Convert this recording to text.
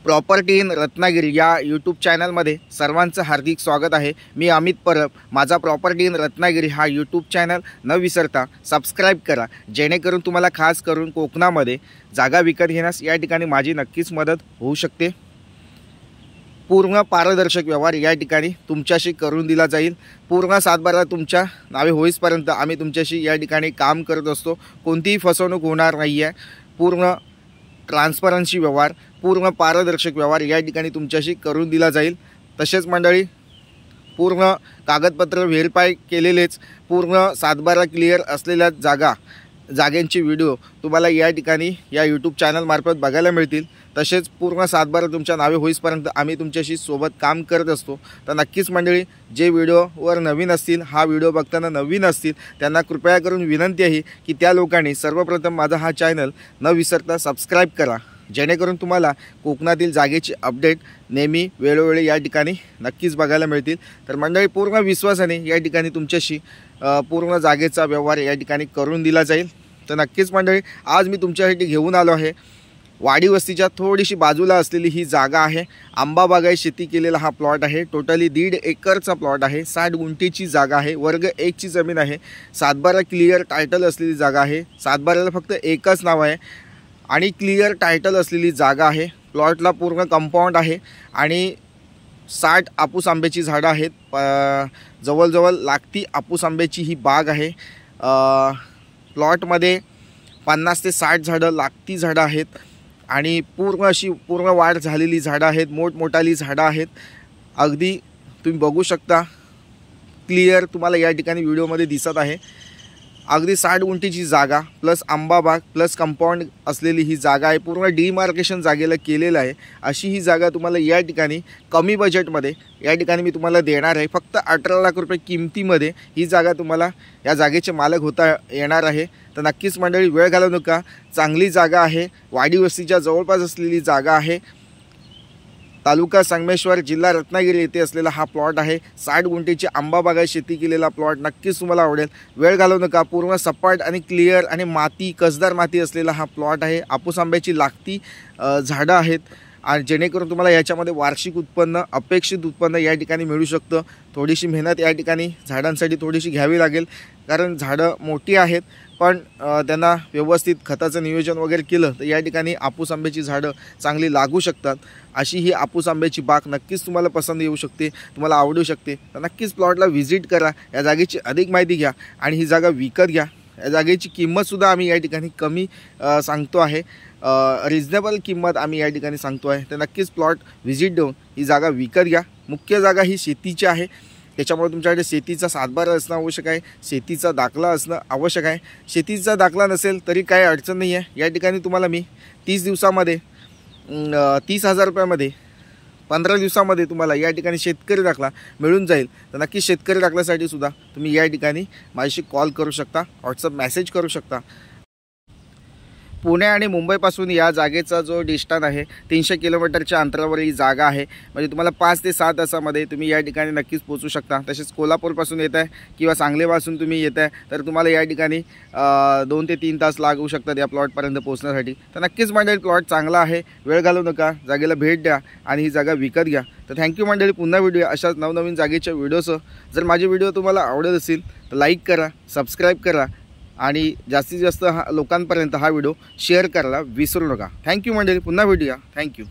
Property in Ratnagiri या YouTube चॅनलमध्ये सर्वांचं हार्दिक स्वागत आहे। मी अमित परब। माझा प्रॉपर्टी इन रत्नागिरी हा यूट्यूब चॅनल न विसरता सबस्क्राइब करा, जेणेकरून तुम्हाला खास करून कोकणामध्ये जागा विकत घेण्यास या ठिकाणी माझी नक्कीच मदत होऊ शकते। पूर्ण पारदर्शक व्यवहार या ठिकाणी तुमच्याशी करून दिला जाईल। पूर्ण सातबारा तुमच्या नावे होईपर्यंत आम्ही तुमच्याशी या ठिकाणी काम करत असतो। कोणतीही फसवणूक होणार नाही आहे। पूर्ण ट्रान्सपरन्सी व्यवहार, पूर्ण पारदर्शक व्यवहार या ठिकाणी तुमच्याशी करून दिला जाईल। तसेच मंडळी, पूर्ण कागदपत्र व्हेरीफाय केलेलेच पूर्ण सातबारा क्लिअर असलेल्या जागांची व्हिडिओ तुम्हाला या ठिकाणी या यूट्यूब चॅनल मार्फत बघायला मिळतील। तसेच पूर्ण सातबारा तुमच्या नावे होईपर्यंत आम्ही तुमच्याशी सोबत काम करत असतो। तर नक्कीच मंडळी, जे व्हिडिओवर नवीन असतील, हा व्हिडिओ बघताना नवीन असतील, त्यांना कृपया करून विनंती आहे की त्या लोकांनी सर्वप्रथम माझा हा चॅनल न विसरता सबस्क्राइब करा, जेणेकरून तुम्हाला कोकणातील जागेची अपडेट नेहमी वेळोवेळी या ठिकाणी नक्कीच बघायला मिळतील। तर मंडळी, पूर्ण विश्वासाने या ठिकाणी तुमच्याशी पूर्ण जागेचा व्यवहार या ठिकाणी करून दिला जाईल। तर नक्कीच मंडळी, आज मी तुमच्यासाठी घेऊन आलो आहे वाडी वस्तीच्या थोडीशी बाजूला असलेली ही जागा आहे। आंबा बागायत शेती केलेला हा प्लॉट आहे। टोटली 1.5 एकरचा प्लॉट आहे। 60 गुंठेची जागा आहे। वर्ग 1 ची जमीन आहे। सातबारा क्लिअर टायटल असलेली जागा आहे। सातबाराला फक्त एकच नाव आहे आणि क्लिअर टायटल असलेली जागा आहे। प्लॉटला पूर्ण कंपाऊंड आहे आणि 60 आपूस आंब्याची झाडं आहेत। जवळजवळ लागती आपूस आंब्याची ही बाग आहे। प्लॉटमध्ये 50 ते 60 झाडं लागती झाडं आहेत आणि पूर्ण वाढ झालेली झाडं आहेत। मोठमोठाली झाडं आहेत। अगदी तुम्ही बघू शकता, क्लिअर तुम्हाला या ठिकाणी व्हिडिओमध्ये दिसत आहे। अगदी 60 गुंठेची जागा प्लस आंबा बाग प्लस कंपाऊंड असलेली ही जागा आहे। पूर्ण डिमार्केशन जागेला केलेलं आहे। अशी ही जागा तुम्हाला या ठिकाणी कमी बजेटमध्ये या ठिकाणी मी तुम्हाला देणार आहे। फक्त 18 लाख रुपये किमतीमध्ये ही जागा तुम्हाला या जागेचे मालक होता येणार आहे। तर नक्कीच मंडळी, वेळ घालवू नका। चांगली जागा आहे। वाडी वस्तीच्या जवळपास असलेली जागा आहे। तालुका संगमेश्वर, जिल्हा रत्नागिरी येथे असलेला हा प्लॉट आहे। 60 गुंठेची आंबा बागायत शेती केलेला प्लॉट नक्कीच तुम्हाला आवडेल। वेळ घालवू नका। पूर्ण सपाट आणि क्लिअर आणि माती, कसदार माती असलेला हा प्लॉट आहे। आपूस आंब्याची लागती झाडं आहेत आणि जेणेकरून तुम्हाला याच्यामध्ये वार्षिक उत्पन्न, अपेक्षित उत्पन्न या ठिकाणी मिळू शकतं। थोडीशी मेहनत या ठिकाणी झाडांसाठी थोडीशी घ्यावी लागेल, कारण झाडं मोठी आहेत, पण त्यांना व्यवस्थित खताचं नियोजन वगैरे केलं तर या ठिकाणी आपूस आंब्याची झाडं चांगली लागू शकतात। अशी ही आपूस आंब्याची बाग नक्कीच तुम्हाला पसंत येऊ शकते, तुम्हाला आवडू शकते। तर नक्कीच प्लॉटला व्हिजिट करा, या जागेची अधिक माहिती घ्या आणि ही जागा विकत घ्या। या जागेची किंमतसुद्धा आम्ही या ठिकाणी कमी सांगतो आहे। रिजनेबल किंमत आम्ही या ठिकाणी सांगतो आहे। तर नक्कीच प्लॉट व्हिजिट देऊन ही जागा विकत घ्या। मुख्य जागा ही शेतीची आहे, त्याच्यामुळे तुमच्याकडे शेतीचा सातबारा असणं आवश्यक आहे। शेतीचा दाखला असणं आवश्यक आहे। शेतीचा दाखला नसेल तरी काही अडचण नाही आहे। या ठिकाणी तुम्हाला मी 30 दिवसामध्ये 30,000 रुपयामध्ये 15 दिवसामध्ये तुम्हाला या ठिकाणी शेतकरी दाखला मिळून जाईल। तर नक्की शेतकरी दाखल्यासाठी सुद्धा तुम्ही या ठिकाणी माझ्याशी कॉल करू शकता, व्हॉट्सअप मेसेज करू शकता। पुणे आणि मुंबईपासून या जागेचा जो डिस्टन्स आहे 300 किलोमीटरच्या अंतरावर ही जागा आहे। म्हणजे तुम्हाला 5 ते 6 तासामध्ये तुम्ही या ठिकाणी नक्कीच पोहोचू शकता। तसेच कोल्हापूरपासून येत आहे किंवा सांगलीपासून तुम्ही येत आहे तर तुम्हाला या ठिकाणी 2 ते 3 तास लागू शकतात या प्लॉटपर्यंत पोहोचण्यासाठी। तर नक्कीच मंडळी, प्लॉट चांगला आहे। वेळ घालवू नका, जागेला भेट द्या आणि ही जागा विकत घ्या। तर थँक्यू मंडळी। पुन्हा व्हिडिओ अशाच नवनवीन जागेच्या व्हिडिओसह जर माझे व्हिडिओ तुम्हाला आवडत असेल तर लाईक करा, सबस्क्राईब करा आणि जास्तीत जास्त लोकांपर्यंत हा व्हिडिओ शेअर करायला विसरू नका। थँक्यू मंडळी, पुन्हा भेटूया। थँक्यू।